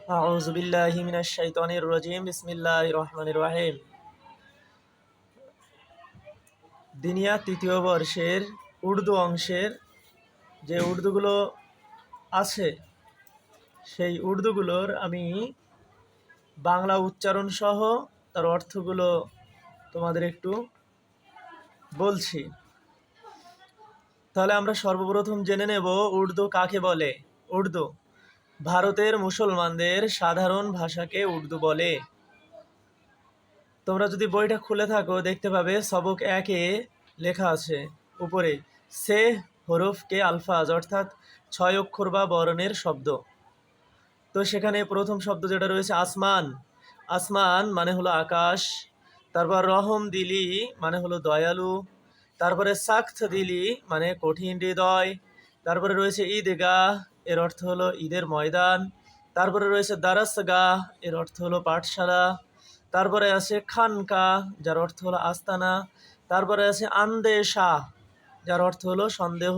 আউযু বিল্লাহি মিনাশ শাইতানির রাজিম বিসমিল্লাহির রহমানির রহিম। দিনিয়া তৃতীয় বর্ষের উর্দু অংশের যে উর্দুগুলো আছে সেই উর্দুগুলোর আমি বাংলা উচ্চারণ সহ তার অর্থগুলো তোমাদের একটু বলছি। তাহলে আমরা সর্বপ্রথম জেনে নেব উর্দু কাকে বলে। উর্দু ভারতের মুসলমানদের সাধারণ ভাষাকে উর্দু বলে। তোমরা যদি বইটা খুলে থাকো দেখতে পাবে সবক 1-এ লেখা আছে উপরে সে হরফ কে আলফাজ, অর্থাৎ 6 অক্ষর বা বর্ণের শব্দ। তো সেখানে প্রথম শব্দ যেটা রয়েছে আসমান। আসমান মানে হলো আকাশ। তারপর রহম দিলি মানে হলো দয়ালু। তারপরে সাখত দিলি মানে কঠিন হৃদয়। তারপরে রয়েছে ঈদগাহ, এর অর্থ হলো ঈদের ময়দান। তারপরে রয়েছে দারাসগাহ, এর অর্থ হলো পাঠশালা। তারপরে আছে খানকা, যার অর্থ হলো আস্তানা। তারপরে আছে আন্দেশা, যার অর্থ হলো সন্দেহ।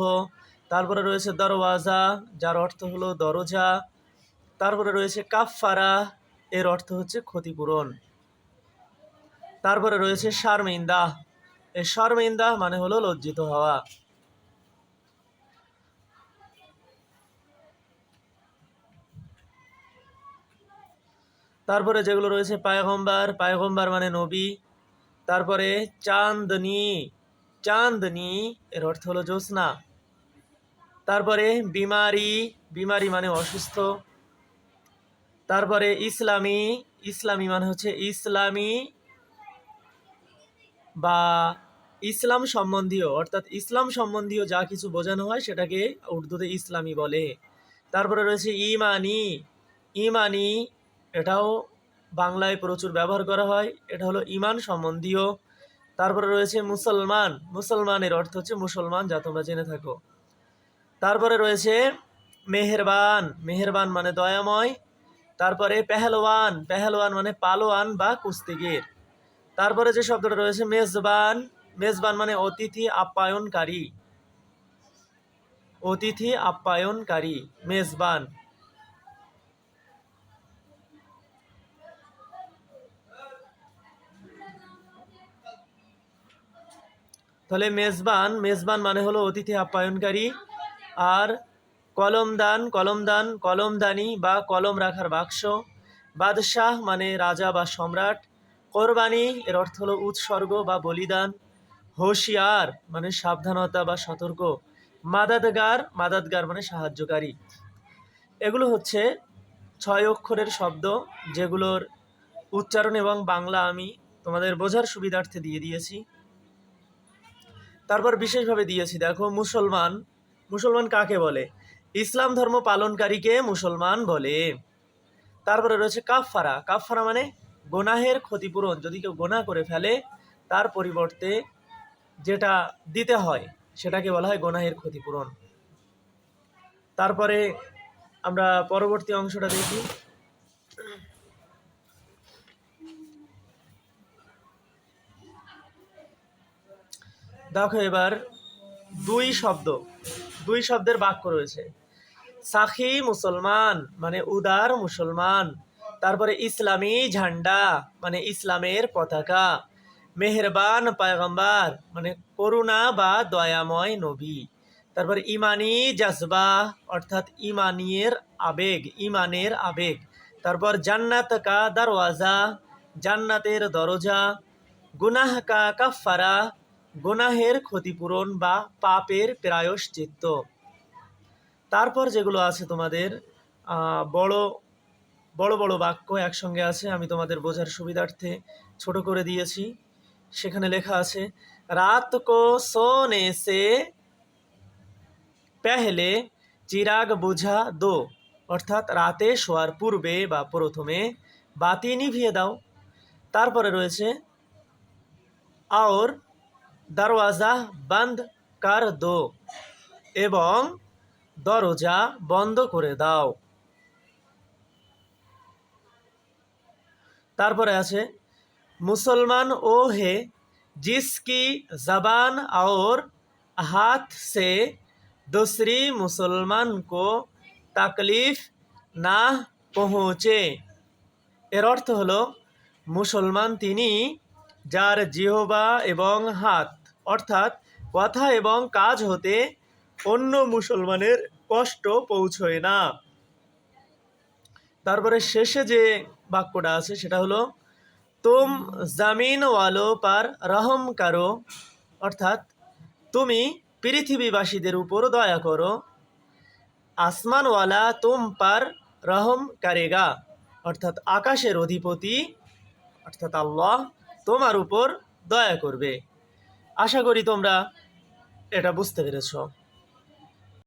তারপরে রয়েছে দরওয়াজা, যার অর্থ হলো দরজা। তারপরে রয়েছে কাফফারা, এর অর্থ হচ্ছে ক্ষতিপূরণ। তারপরে রয়েছে শারমিন্দা, এই শারমিন্দা মানে হলো লজ্জিত হওয়া। তারপরে যেগুলো রয়েছে পায়গম্বার, পায়গম্বার মানে নবী। তারপরে চাঁদনি, চাঁদনি এর অর্থ হলো জ্যোৎস্না। তারপরে বিমারি, বিমারি মানে অসুস্থ। তারপরে ইসলামী, ইসলামী মানে হচ্ছে ইসলামী বা ইসলাম সম্বন্ধীয়, অর্থাৎ ইসলাম সম্বন্ধীয় যা কিছু বোঝানো হয় সেটাকে উর্দুতে ইসলামী বলে। তারপরে রয়েছে ইমানি, ইমানি এটাও বাংলায় প্রচুর ব্যবহার করা হয়, এটা হলো ইমান সম্বন্ধীয়। তারপরে রয়েছে মুসলমান, মুসলমানের অর্থ হচ্ছে মুসলমান, যা তোমরা জেনে থাকো। তারপরে রয়েছে মেহেরবান, মেহেরবান মানে দয়াময়। তারপরে পেহলওয়ান, পেহলওয়ান মানে পালোয়ান বা কুস্তিগির। তারপরে যে শব্দটা রয়েছে মেজবান, মেজবান মানে অতিথি আপ্যায়নকারী, অতিথি আপ্যায়নকারী মেজবান। তাহলে মেজবান, মেজবান মানে হলো অতিথি আপ্যায়নকারী। আর কলমদান, কলমদান কলমদানি বা কলম রাখার বাক্স। বাদশাহ মানে রাজা বা সম্রাট। কোরবানি এর অর্থ হলো উৎসর্গ বা বলিদান। হোশিয়ার মানে সাবধানতা বা সতর্ক। মাদাদগার, মাদাদগার মানে সাহায্যকারী। এগুলো হচ্ছে 6 অক্ষরের শব্দ, যেগুলোর উচ্চারণ এবং বাংলা আমি তোমাদের বোঝার সুবিধার্থে দিয়ে দিয়েছি। তারপর বিশেষভাবে দিয়েছি দেখো মুসলমান, মুসলমান কাকে বলে? ইসলাম ধর্ম পালনকারীকে মুসলমান বলে। তারপরে রয়েছে কাফফারা, কাফফারা মানে গোনাহের ক্ষতিপূরণ। যদি কেউ গোনাহ করে ফেলে তার পরিবর্তে যেটা দিতে হয় সেটাকে বলা হয় গোনাহের ক্ষতিপূরণ। তারপরে আমরা পরবর্তী অংশটা দেখি। দেখো এবার দুই শব্দ, দুই শব্দের বাক্য রয়েছে। সাখী মুসলমান মানে উদার মুসলমান। তারপরে ইসলামী ঝান্ডা মানে ইসলামের পতাকা। মেহেরবান পয়গম্বর মানে করুণা বা দয়াময় নবী। তারপরে ইমানি জজবা অর্থাৎ ইমানের আবেগ, ইমানের আবেগ। তারপর জান্নাত কা দরওয়াজা, জান্নাতের দরজা। গুনাহ কা কাফফারা, গুনাহের ক্ষতিপূরণ বা পাপের প্রায়শ্চিত্ত। তারপর যেগুলো আছে তোমাদের বড় বড় বড় বাক্য একসঙ্গে আছে, আমি তোমাদের বোঝার সুবিধার্থে ছোট করে দিয়েছি। সেখানে লেখা আছে রাত কো সোনে সে পেহলে চিরাগ বুঝা দো, অর্থাৎ রাতে শোয়ার পূর্বে বা প্রথমে বাতি নিভিয়ে দাও। তারপরে রয়েছে আর দরওয়াজা বন্ধ কর দো, এবং দরজা বন্ধ করে দাও। তারপরে আছে মুসলমান ও হে जिसकी जबान और हाथ से दूसरी मुसलमान को तकलीफ ना পৌঁছে। এর অর্থ হলো মুসলমান তিনি যার জিহবা এবং হাত অর্থাৎ কথা এবং কাজ হতে অন্য মুসলমানের কষ্ট পৌঁছয় না। তারপরে শেষে যে বাক্যটা আছে সেটা হলো তুম জামিন ওয়ালো পার রহম কারো, অর্থাৎ তুমি পৃথিবীবাসীদের উপর দয়া করো। আসমানওয়ালা তুম পার রহম কারেগা, অর্থাৎ আকাশের অধিপতি অর্থাৎ আল্লাহ তোমার উপর দয়া করবে। আশা করি তোমরা এটা বুঝতে পেরেছো।